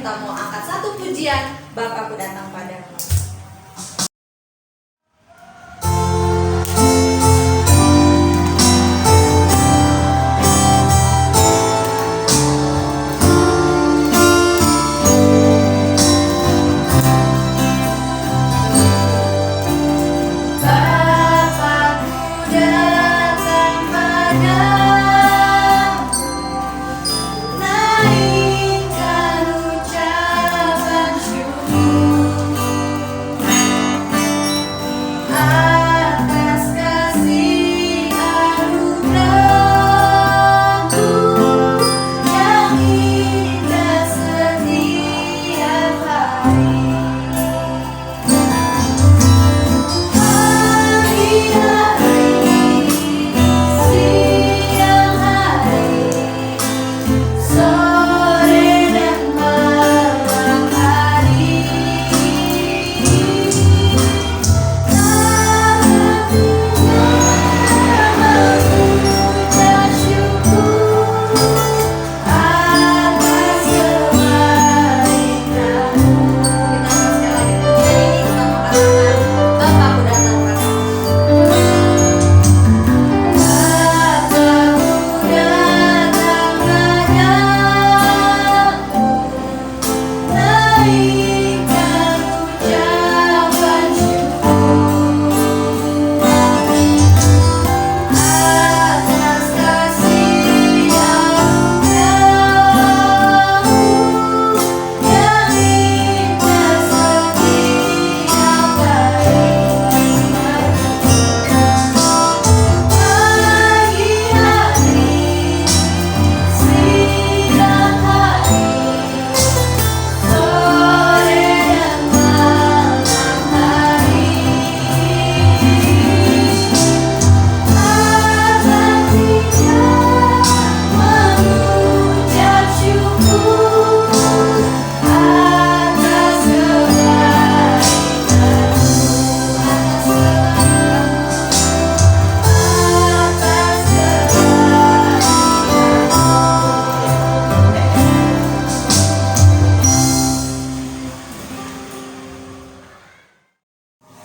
kita mau angkat satu pujian, Bapakku datang padamu.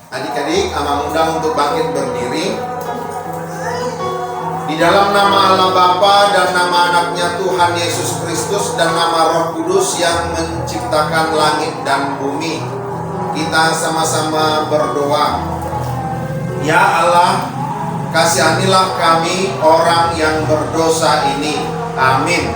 Adik-adik, Ama undang untuk bangkit berdiri. Di dalam nama Allah Bapa dan nama anaknya Tuhan Yesus Kristus dan nama Roh Kudus yang menciptakan langit dan bumi, kita sama-sama berdoa. Ya Allah, kasihanilah kami orang yang berdosa ini. Amin.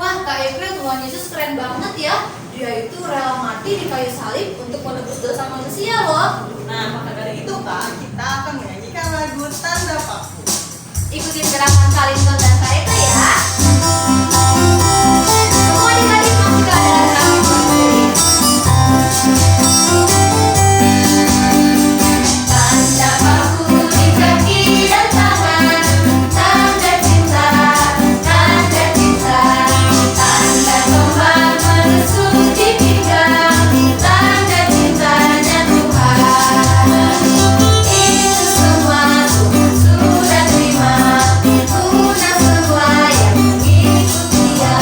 Wah, Kak April, Tuhan Yesus keren banget ya. Dia itu rela mati di kayu salib untuk menebus dosa manusia loh. Nah, maka dari itu Kak, kita akan menyanyikan lagu Tanda Paku. Ikutin gerakan Kalinton dan Kareta ya. Semua adik-adik masih keadaan kami berdiri. Tanda paku di kaki dan tangan, tanda cinta, tanda cinta. Tanda tombak menusuk di pinggang, tanda cintanya Tuhan. Itu semua Tuhan sudah terima, lunas semua yang mengikuti Dia.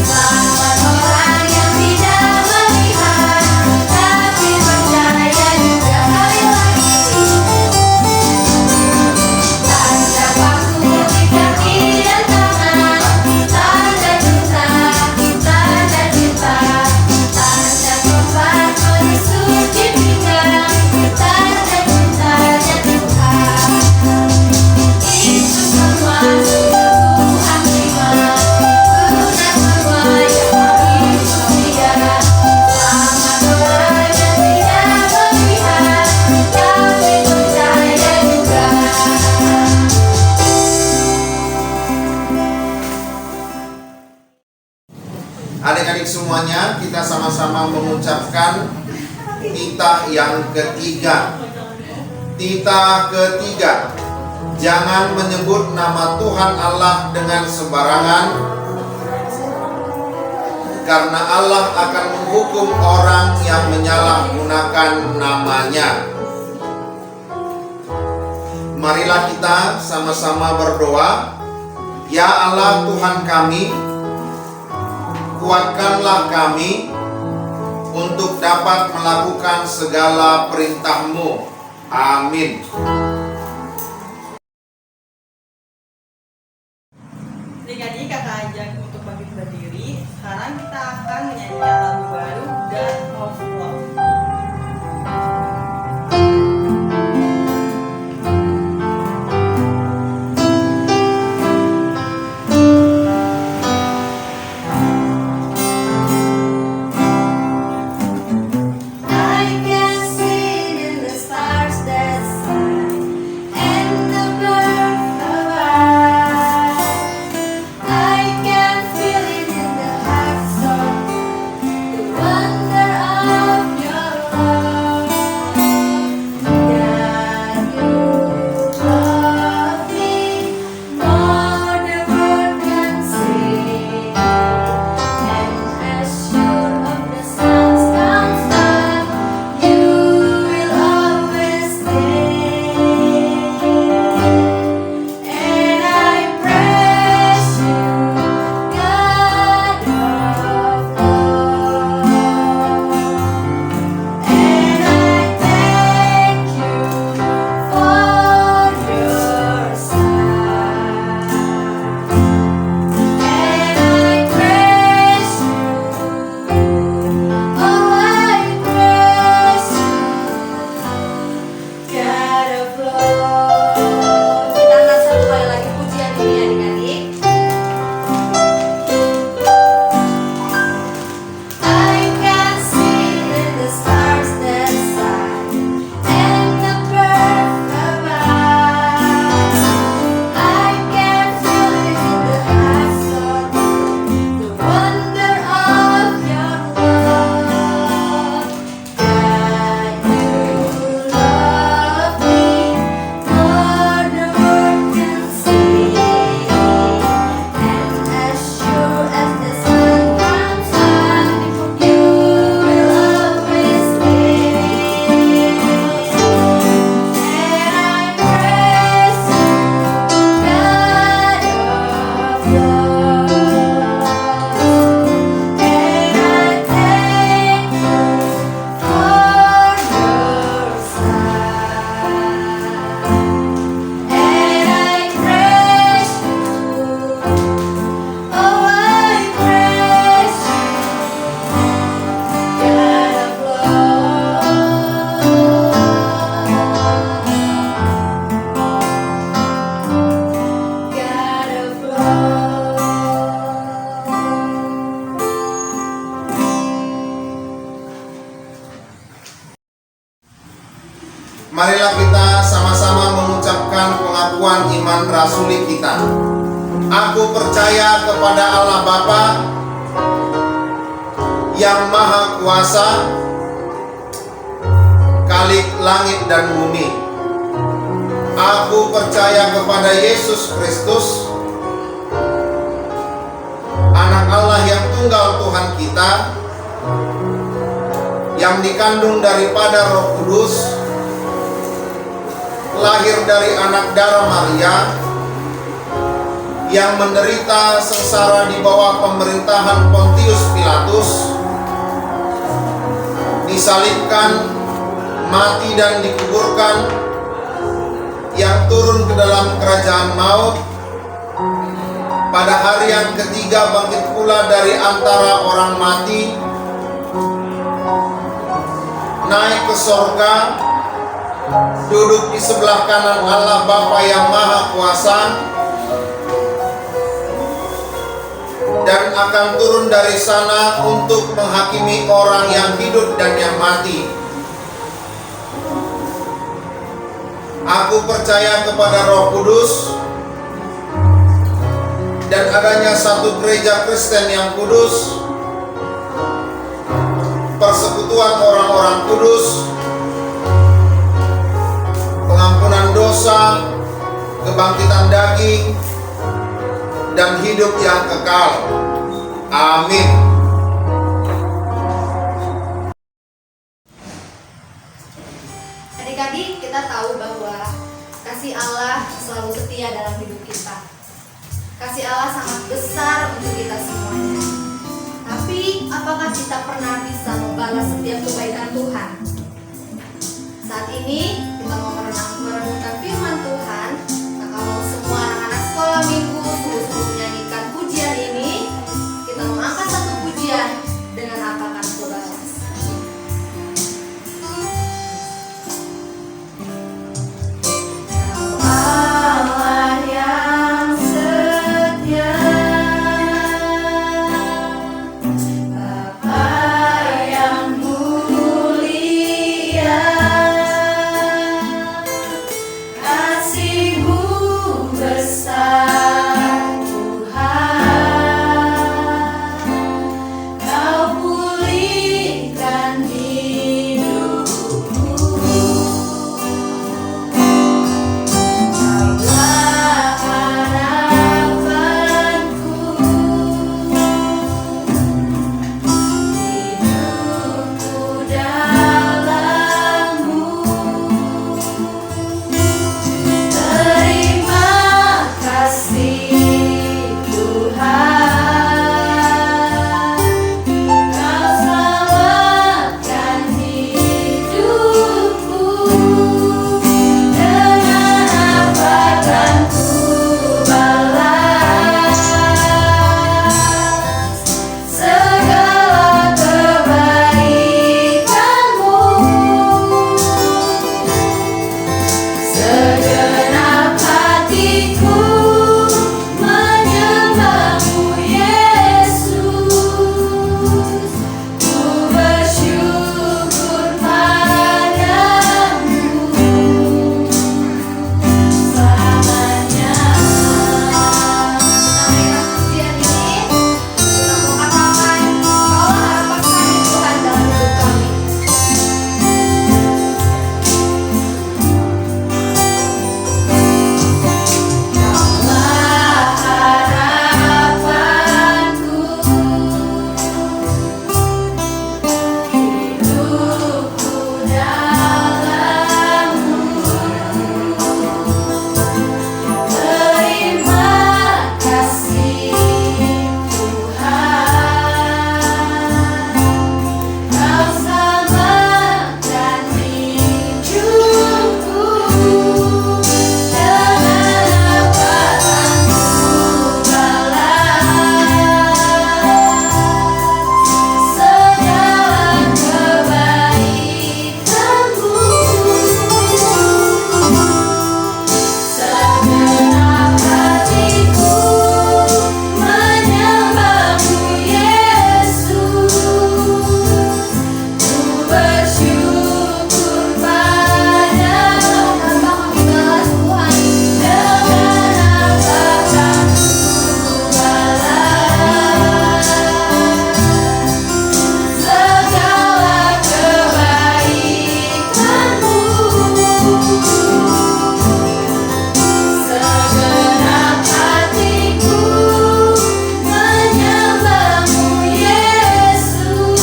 Selamat orang yang tidak melihat, tapi percaya juga. Sekali lagi. Tanda paku di kaki dan tangan, tanda cinta, tanda cinta. Tanda tombak menusuk di pinggang, tanda cintanya Tuhan. Itu semua Tuhan terima, lunas semua yang mengikuti Dia. Selamat orang yang tidak melihat, tapi percaya juga. Adik-adik semuanya, kita sama-sama mengucapkan titah yang ketiga. Titah ketiga, jangan menyebut nama Tuhan Allah dengan sembarangan, karena Allah akan menghukum orang yang menyalahgunakan namanya. Marilah kita sama-sama berdoa. Ya Allah Tuhan kami, kuatkanlah kami untuk dapat melakukan segala perintah-Mu. Amin. Adik-adik kakak ajak untuk bangkit berdiri. Sekarang kita akan menyanyikan lagu baru God of Love. I can see in the stars that shine and the birds above. I can feel it in the hearts of the wonder of your love. God, you love me more than words can say. And as sure of the sun's comes up, you will always stay. And I praise you, God of love. And I thank you for your son. And I praise you, oh I praise you, God of love. Kita akan satu kali lagi pujian ini adik-adik. I can see in the stars that shine and the birds above. I can feel it in the hearts of the wonder of your love. God, you love me more than words can say. And as sure as the sun comes up, you will always stay. And I praise you, God of love. And I thank you for your son. And I praise you, oh I praise you, God of love. God of love. Marilah kita sama-sama mengucapkan pengakuan iman rasuli kita. Aku percaya kepada Allah Bapa yang Maha Kuasa, Khalik langit dan bumi. Aku percaya kepada Yesus Kristus, Anak Allah yang tunggal Tuhan kita, yang dikandung daripada Roh Kudus, lahir dari anak darah Maria, yang menderita sengsara di bawah pemerintahan Pontius Pilatus, disalibkan, mati dan dikuburkan, yang turun ke dalam kerajaan maut, pada hari yang ketiga bangkit pula dari antara orang mati, naik ke sorga, duduk di sebelah kanan Allah Bapa yang Maha Kuasa, dan akan turun dari sana untuk menghakimi orang yang hidup dan yang mati. Aku percaya kepada Roh Kudus dan adanya satu gereja Kristen yang kudus, persekutuan orang-orang kudus, pengampunan dosa, kebangkitan daging, dan hidup yang kekal. Amin. Adik-adik, kita tahu bahwa kasih Allah selalu setia dalam hidup kita. Kasih Allah sangat besar untuk kita semuanya. Tapi apakah kita pernah bisa membalas setiap kebaikan Tuhan? Saat ini kita mau merenungkan firman Tuhan. Nah, kalau semua anak-anak sekolah minggu sungguh-sungguh menyanyikan pujian ini, kita mengangkat satu pujian dengan apa akan aku balas. Allah yang setia, Bapa yang mulia, kasih-Mu besar Tuhan, Kau pulihkan hidupku. Kaulah harapanku, hidupku dalam-Mu. Terima kasih Tuhan, Kau selamatkan hidupku. Dengan apa akan ku balas segala kebaikan-Mu? Segenap hatiku menyembah-Mu, Yesus. Ku bersyukur padamu selamanya. Kita mengingat pujian ini, kita mau katakan, Kaulah harapan kami Tuhan dalam hidup kami. Kaulah harapanku, hidupku dalam-Mu. Terima kasih Tuhan, Kau selamatkan hidupku. Dengan apa akan ku balas segala kebaikan-Mu? Segenap hatiku menyembah-Mu, Yesus. Ku bersyukur padamu. Kami balas Tuhan. Dengan apa akan ku balas segala kebaikan-Mu? Segenap hatiku menyembah-Mu, Yesus.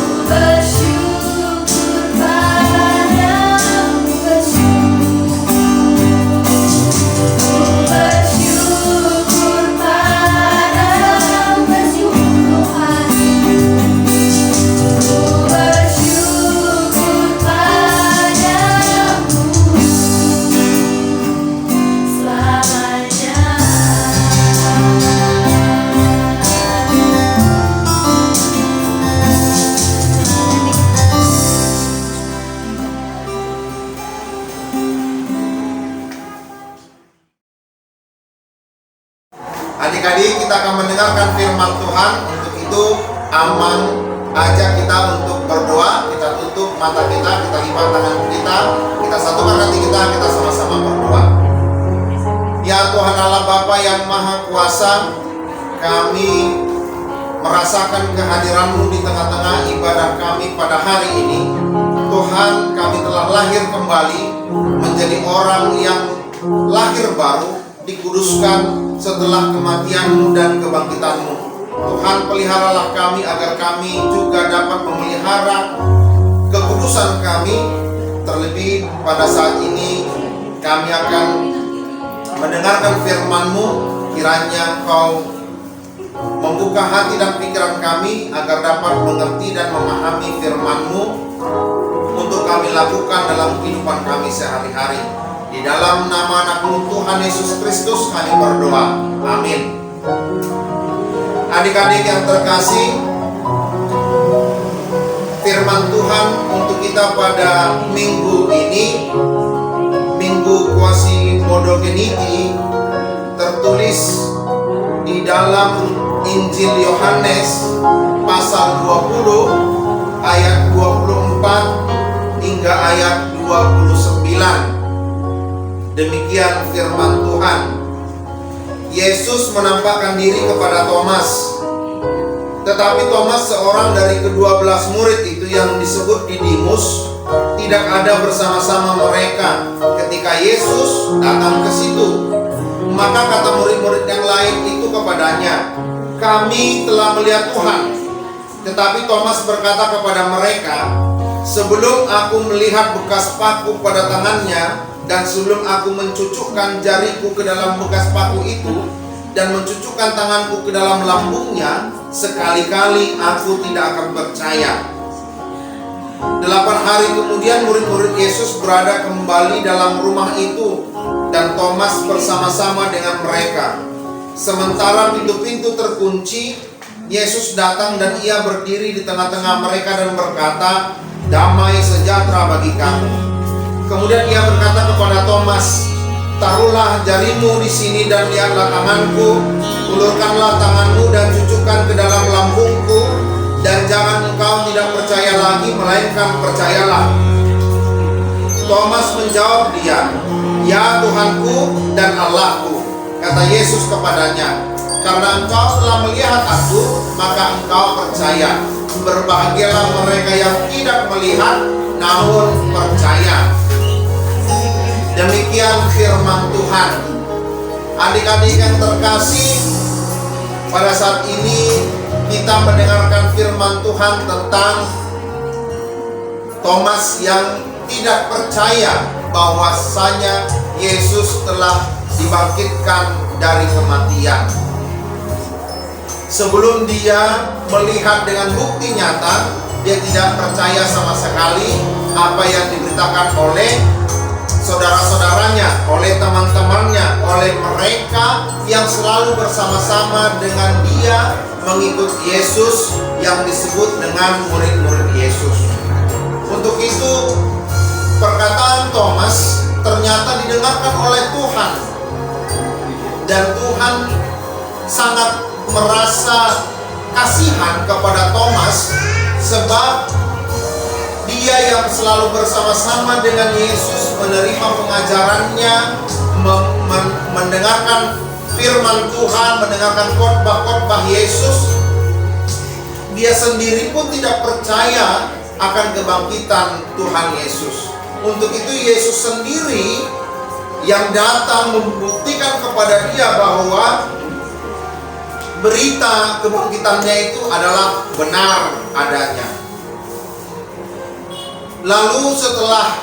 Ku bersyukur padamu, bersyukur padamu, bersyukur padamu Adik-adik, kita akan mendengarkan firman Tuhan. Untuk itu aman aja kita untuk berdoa. Kita tutup mata kita, kita lipat tangan kita satukan hati kita sama-sama berdoa. Ya Tuhan Allah Bapa yang Maha Kuasa, kami merasakan kehadiran-Mu di tengah-tengah ibadah kami pada hari ini. Tuhan, kami telah lahir kembali menjadi orang yang lahir baru, dikuduskan setelah kematian-Mu dan kebangkitan-Mu. Tuhan, peliharalah kami agar kami juga dapat memelihara kekudusan kami. Terlebih pada saat ini kami akan mendengarkan firman-Mu, kiranya Engkau membuka hati dan pikiran kami agar dapat mengerti dan memahami firman-Mu untuk kami lakukan dalam kehidupan kami sehari-hari. Di dalam nama anak-Mu Tuhan Yesus Kristus kami berdoa. Amin. Adik-adik yang terkasih, firman Tuhan untuk kita pada minggu ini, Minggu Quasi-Modogeniti, tertulis di dalam Injil Yohanes pasal 20 ayat 24 hingga ayat 29. Demikian firman Tuhan. Yesus menampakkan diri kepada Thomas. Tetapi Thomas, seorang dari ke-12 murid itu yang disebut Didimus, tidak ada bersama-sama mereka ketika Yesus datang ke situ. Maka kata murid-murid yang lain itu kepadanya, "Kami telah melihat Tuhan." Tetapi Thomas berkata kepada mereka, "Sebelum aku melihat bekas paku pada tangannya, dan sebelum aku mencucukkan jariku ke dalam bekas paku itu, dan mencucukkan tanganku ke dalam lambungnya, sekali-kali aku tidak akan percaya." 8 hari kemudian murid-murid Yesus berada kembali dalam rumah itu, dan Thomas bersama-sama dengan mereka. Sementara pintu-pintu terkunci, Yesus datang dan ia berdiri di tengah-tengah mereka dan berkata, "Damai sejahtera bagi kamu." Kemudian ia berkata kepada Thomas, "Taruhlah jarimu di sini dan lihatlah tanganku, ulurkanlah tanganmu dan cucukkan ke dalam lambungku, dan jangan engkau tidak percaya lagi, melainkan percayalah." Thomas menjawab dia, "Ya Tuhanku dan Allahku." Kata Yesus kepadanya, "Karena engkau telah melihat aku, maka engkau percaya. Berbahagialah mereka yang tidak melihat, namun percaya." Demikian firman Tuhan. Adik-adik yang terkasih, pada saat ini kita mendengarkan firman Tuhan tentang Thomas yang tidak percaya bahwasanya Yesus telah dibangkitkan dari kematian. Sebelum dia melihat dengan bukti nyata, dia tidak percaya sama sekali apa yang diberitakan oleh saudara-saudaranya, oleh teman-temannya, oleh mereka yang selalu bersama-sama dengan dia mengikut Yesus yang disebut dengan murid-murid Yesus. Untuk itu, perkataan Thomas ternyata didengarkan oleh Tuhan, dan Tuhan sangat merasa kasihan kepada Thomas, sebab dia yang selalu bersama-sama dengan Yesus, menerima pengajarannya, mendengarkan firman Tuhan, mendengarkan khotbah-khotbah Yesus, dia sendiri pun tidak percaya akan kebangkitan Tuhan Yesus. Untuk itu Yesus sendiri yang datang membuktikan kepada dia bahwa berita kebangkitannya itu adalah benar adanya. Lalu setelah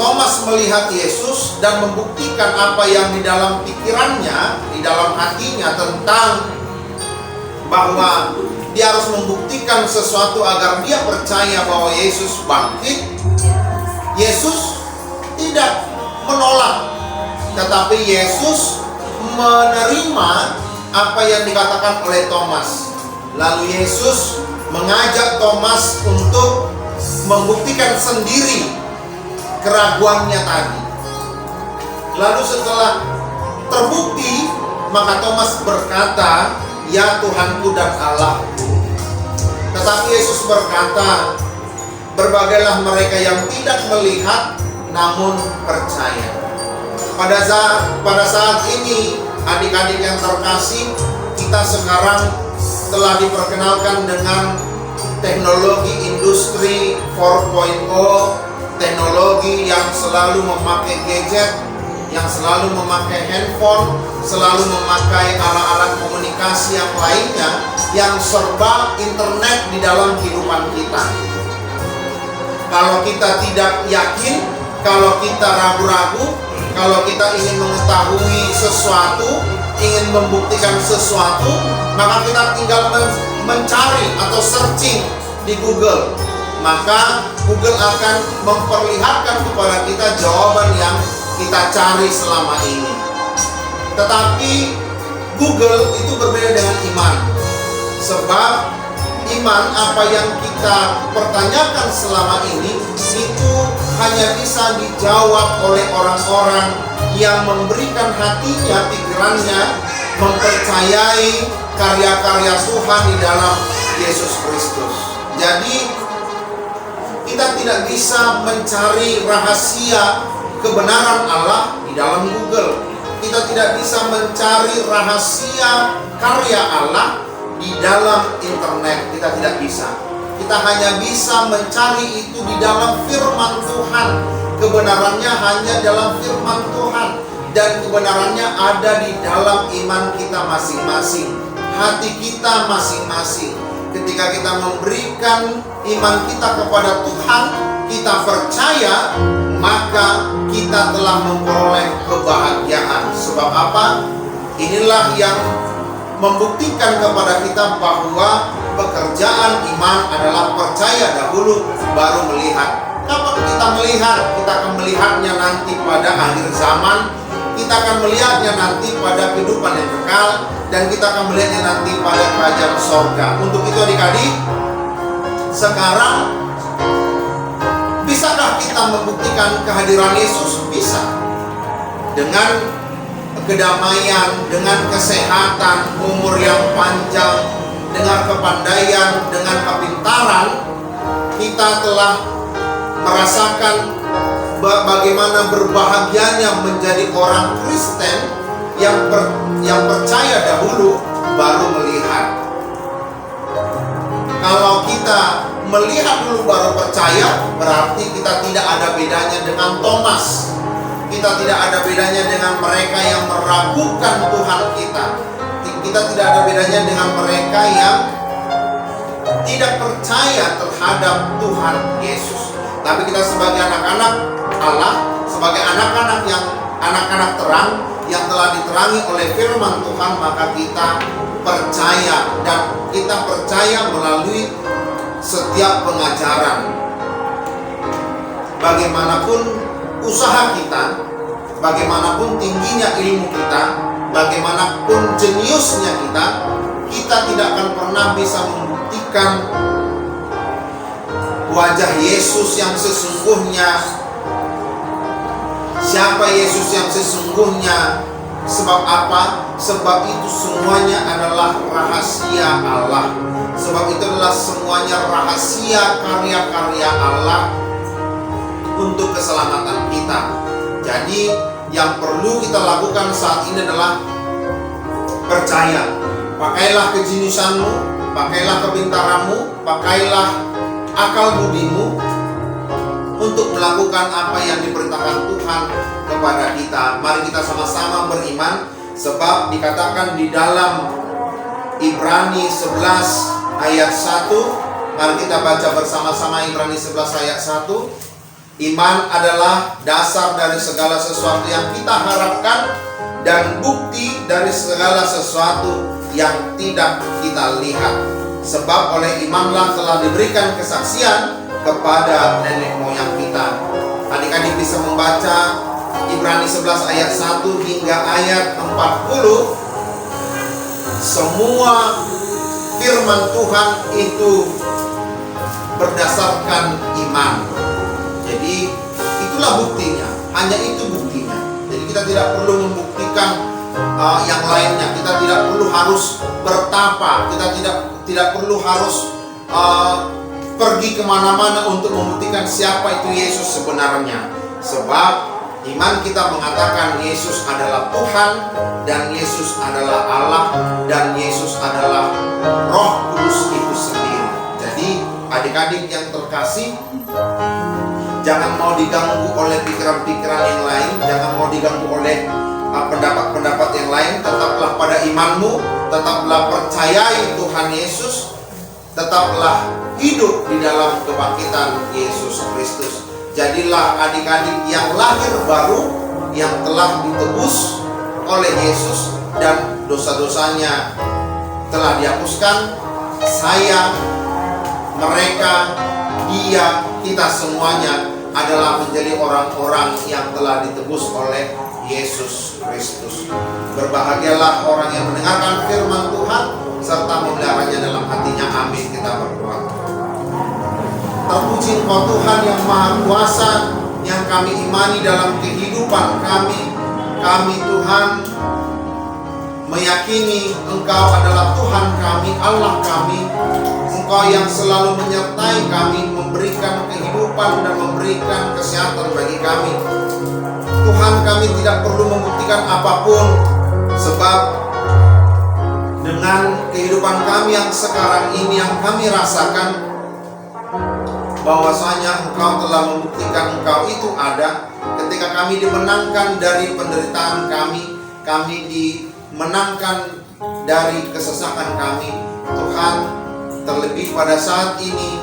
Thomas melihat Yesus dan membuktikan apa yang di dalam pikirannya, di dalam hatinya tentang bahwa dia harus membuktikan sesuatu agar dia percaya bahwa Yesus bangkit, Yesus tidak menolak, tetapi Yesus menerima apa yang dikatakan oleh Thomas. Lalu Yesus mengajak Thomas untuk membuktikan sendiri keraguannya tadi. Lalu setelah terbukti, maka Thomas berkata, "Ya Tuhanku dan Allahku." Tetapi Yesus berkata, "Berbagailah mereka yang tidak melihat namun percaya." Pada saat ini, adik-adik yang terkasih, kita sekarang telah diperkenalkan dengan teknologi industri 4.0, teknologi yang selalu memakai gadget, yang selalu memakai handphone, selalu memakai alat-alat komunikasi yang lainnya, yang serba internet di dalam kehidupan kita. Kalau kita tidak yakin Kalau kita ragu-ragu, kalau kita ingin mengetahui sesuatu, ingin membuktikan sesuatu, maka kita tinggal mencari atau searching di Google. Maka Google akan memperlihatkan kepada kita jawaban yang kita cari selama ini. Tetapi Google itu berbeda dengan iman. Sebab iman, apa yang kita pertanyakan selama ini, itu hanya bisa dijawab oleh orang-orang yang memberikan hatinya, pikirannya, mempercayai karya-karya Tuhan di dalam Yesus Kristus. Jadi kita tidak bisa mencari rahasia kebenaran Allah di dalam Google. Kita tidak bisa mencari rahasia karya Allah di dalam internet. Kita tidak bisa. Kita hanya bisa mencari itu di dalam firman Tuhan. Kebenarannya hanya dalam firman Tuhan. Dan kebenarannya ada di dalam iman kita masing-masing, hati kita masing-masing. Ketika kita memberikan iman kita kepada Tuhan, kita percaya, maka kita telah memperoleh kebahagiaan. Sebab apa? Inilah yang membuktikan kepada kita bahwa pekerjaan iman adalah percaya dahulu baru melihat. Kapan kita melihat? Kita akan melihatnya nanti pada akhir zaman. Kita akan melihatnya nanti pada kehidupan yang kekal, dan kita akan melihatnya nanti pada kerajaan sorga. Untuk itu adik-adik, sekarang bisakah kita membuktikan kehadiran Yesus? Bisa. Dengan kedamaian, dengan kesehatan, umur yang panjang, dengan kepandaian, dengan kepintaran, kita telah merasakan bagaimana berbahagianya menjadi orang Kristen yang percaya dahulu baru melihat. Kalau kita melihat dulu baru percaya, berarti kita tidak ada bedanya dengan Thomas. Kita tidak ada bedanya dengan mereka yang meragukan Tuhan kita. Kita tidak ada bedanya dengan mereka yang tidak percaya terhadap Tuhan Yesus. Tapi kita sebagai anak-anak Allah, sebagai anak-anak terang yang telah diterangi oleh firman Tuhan, maka kita percaya, dan kita percaya melalui setiap pengajaran. Bagaimanapun usaha kita, bagaimanapun tingginya ilmu kita, bagaimanapun jeniusnya kita tidak akan pernah bisa membuktikan wajah Yesus yang sesungguhnya. Siapa Yesus yang sesungguhnya? Sebab apa? Sebab itu semuanya adalah rahasia Allah. Sebab itu adalah semuanya rahasia karya-karya Allah untuk keselamatan kita. Jadi yang perlu kita lakukan saat ini adalah percaya. Pakailah kejeniusanmu, pakailah kepintaranmu, pakailah akal budimu untuk melakukan apa yang diperintahkan Tuhan kepada kita. Mari kita sama-sama beriman, sebab dikatakan di dalam Ibrani 11 ayat 1. Mari kita baca bersama-sama Ibrani 11 ayat 1. Iman adalah dasar dari segala sesuatu yang kita harapkan dan bukti dari segala sesuatu yang tidak kita lihat. Sebab oleh imanlah telah diberikan kesaksian kepada nenek moyang kita. Adik-adik bisa membaca Ibrani 11 ayat 1 hingga ayat 40. Semua firman Tuhan itu berdasarkan iman. Jadi itulah buktinya, hanya itu buktinya. Jadi kita tidak perlu membuktikan yang lainnya. Kita tidak perlu harus bertapa. Kita tidak perlu harus pergi kemana-mana untuk membuktikan siapa itu Yesus sebenarnya. Sebab iman kita mengatakan Yesus adalah Tuhan, dan Yesus adalah Allah, dan Yesus adalah Roh Kudus itu sendiri. Jadi adik-adik yang terkasih, jangan mau diganggu oleh pikiran-pikiran yang lain, jangan mau diganggu oleh pendapat-pendapat yang lain. Tetaplah pada imanmu, tetaplah percayai Tuhan Yesus, tetaplah hidup di dalam kebangkitan Yesus Kristus. Jadilah adik-adik yang lahir baru, yang telah ditebus oleh Yesus dan dosa-dosanya telah dihapuskan. Saya, mereka, dia, kita semuanya adalah menjadi orang-orang yang telah ditebus oleh Yesus Kristus. Berbahagialah orang yang mendengarkan firman Tuhan serta memeliharanya dalam hatinya. Amin. Kita berdoa. Terpuji Engkau Tuhan yang Maha Kuasa, yang kami imani dalam kehidupan kami. Kami Tuhan meyakini Engkau adalah Tuhan kami, Allah kami. Engkau yang selalu menyertai kami, memberikan kehidupan dan memberikan kesehatan bagi kami. Tuhan, kami tidak perlu membuktikan apapun, sebab dengan kehidupan kami yang sekarang ini yang kami rasakan, bahwasanya Engkau telah membuktikan Engkau itu ada. Ketika kami dimenangkan dari penderitaan kami dimenangkan dari kesesakan kami. Tuhan, terlebih pada saat ini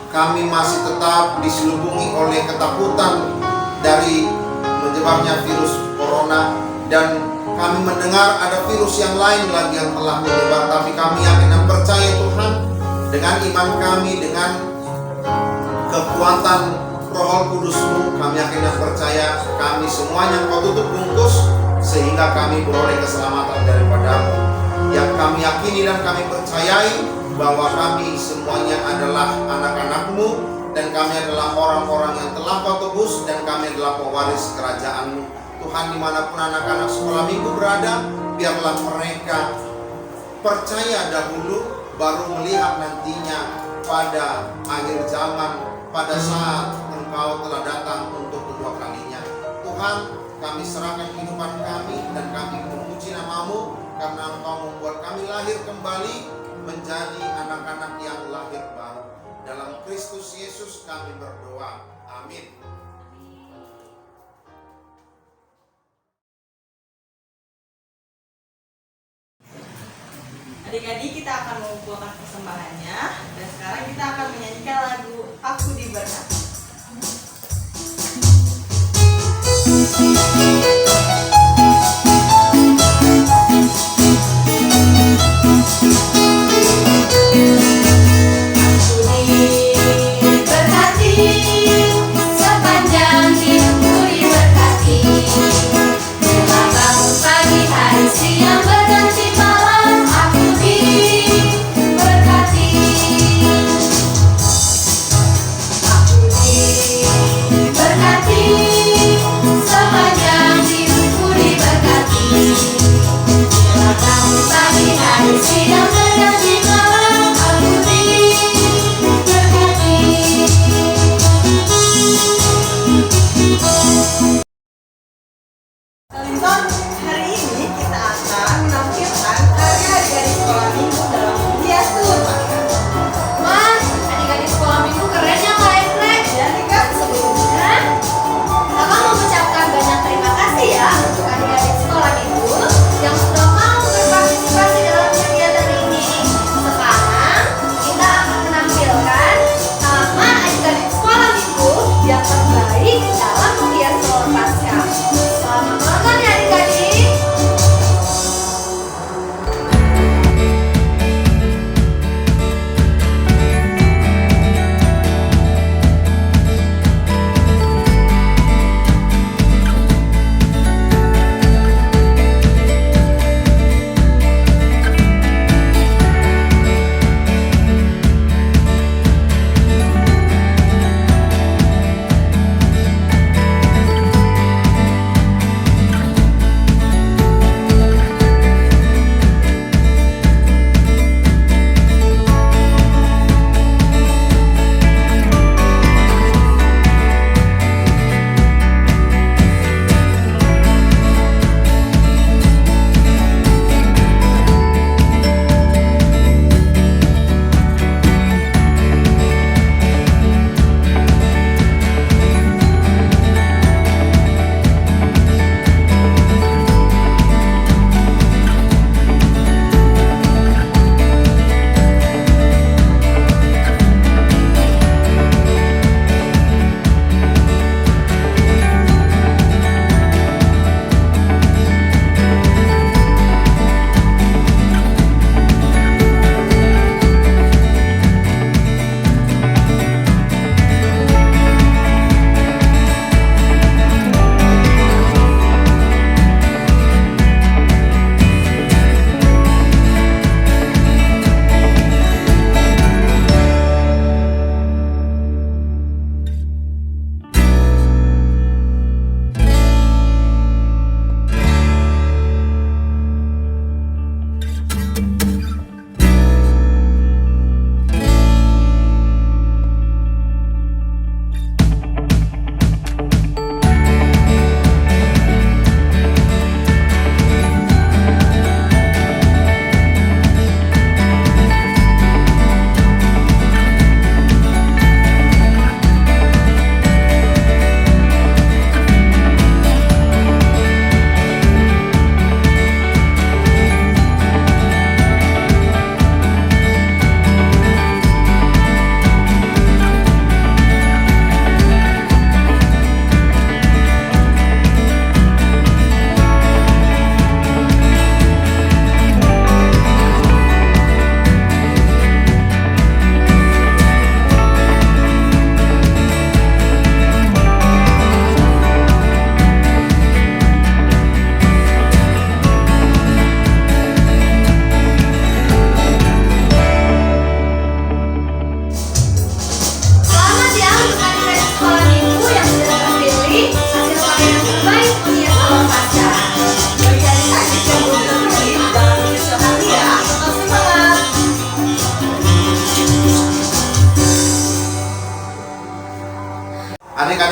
kami masih tetap diselubungi oleh ketakutan dari menyebabnya virus corona, dan kami mendengar ada virus yang lain lagi yang telah menyebar. Tapi kami yakin dan percaya Tuhan, dengan iman kami, dengan kekuatan Roh Kudus-Mu, kami yakin dan percaya kami semuanya Engkau tutup bungkus sehingga kami beroleh keselamatan daripada-Mu. Yang kami yakini dan kami percayai bahwa kami semuanya adalah anak-anak-Mu, dan kami adalah orang-orang yang telah Kau tebus, dan kami adalah pewaris kerajaan-Mu. Tuhan, dimanapun anak-anak sekolah minggu berada, biarlah mereka percaya dahulu, baru melihat nantinya pada akhir zaman, pada saat Engkau telah datang untuk kedua kalinya. Tuhan, kami serahkan kehidupan kami dan kami memuji nama-Mu, karena Engkau membuat kami lahir kembali menjadi anak-anak yang lahir baru. Dalam Kristus Yesus kami berdoa. Amin. Adik-adik, kita akan mengumpulkan persembahannya, dan sekarang kita akan menyanyikan lagu Aku Diberkati. Sepanjang hidupku diberkati. Bila bangun pagi, hari, siang, berganti malam, aku diberkati. Aku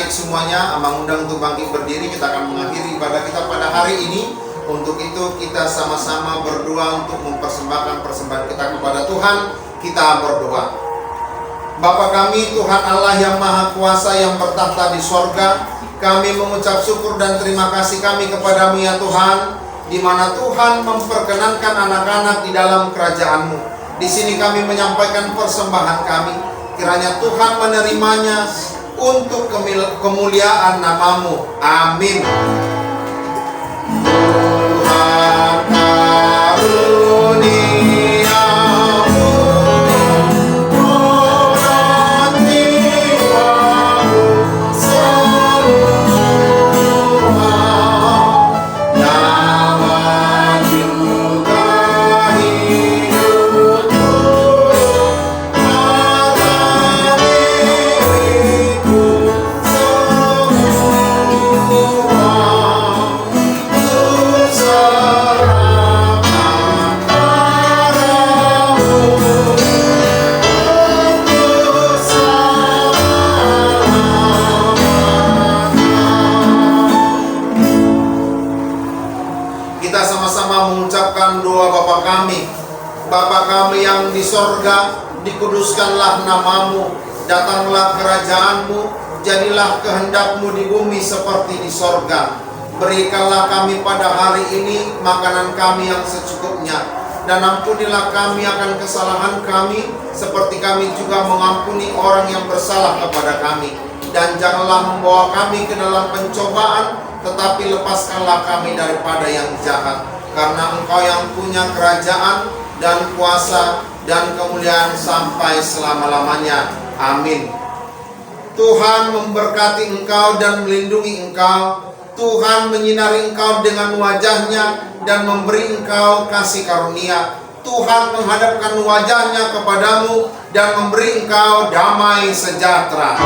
adik-adik semuanya mengundang untuk bangkit berdiri. Kita akan mengakhiri ibadah kita pada hari ini. Untuk itu kita sama-sama berdoa untuk mempersembahkan persembahan kita kepada Tuhan. Kita berdoa. Bapa kami, Tuhan Allah yang Maha Kuasa yang bertahta di sorga, kami mengucap syukur dan terima kasih kami kepadamu ya Tuhan, di mana Tuhan memperkenankan anak-anak di dalam kerajaan-Mu. Di sini kami menyampaikan persembahan kami. Kiranya Tuhan menerimanya untuk kemuliaan nama-Mu. Amin. Tuhan karuniamu menolong jiwaku semua, nyawa juga hidupku, harta milikku semua. Kita sama-sama mengucapkan doa Bapa kami. Bapa kami yang di sorga, dikuduskanlah namamu, datanglah kerajaan-Mu, jadilah kehendak-Mu di bumi seperti di sorga. Berikanlah kami pada hari ini makanan kami yang secukupnya, dan ampunilah kami akan kesalahan kami, seperti kami juga mengampuni orang yang bersalah kepada kami. Dan janganlah membawa kami ke dalam pencobaan, tetapi lepaskanlah kami daripada yang jahat. Karena Engkau yang punya kerajaan dan kuasa dan kemuliaan sampai selama-lamanya. Amin. Tuhan memberkati engkau dan melindungi engkau. Tuhan menyinari engkau dengan wajah-Nya dan memberi engkau kasih karunia. Tuhan menghadapkan wajah-Nya kepadamu dan memberi engkau damai sejahtera.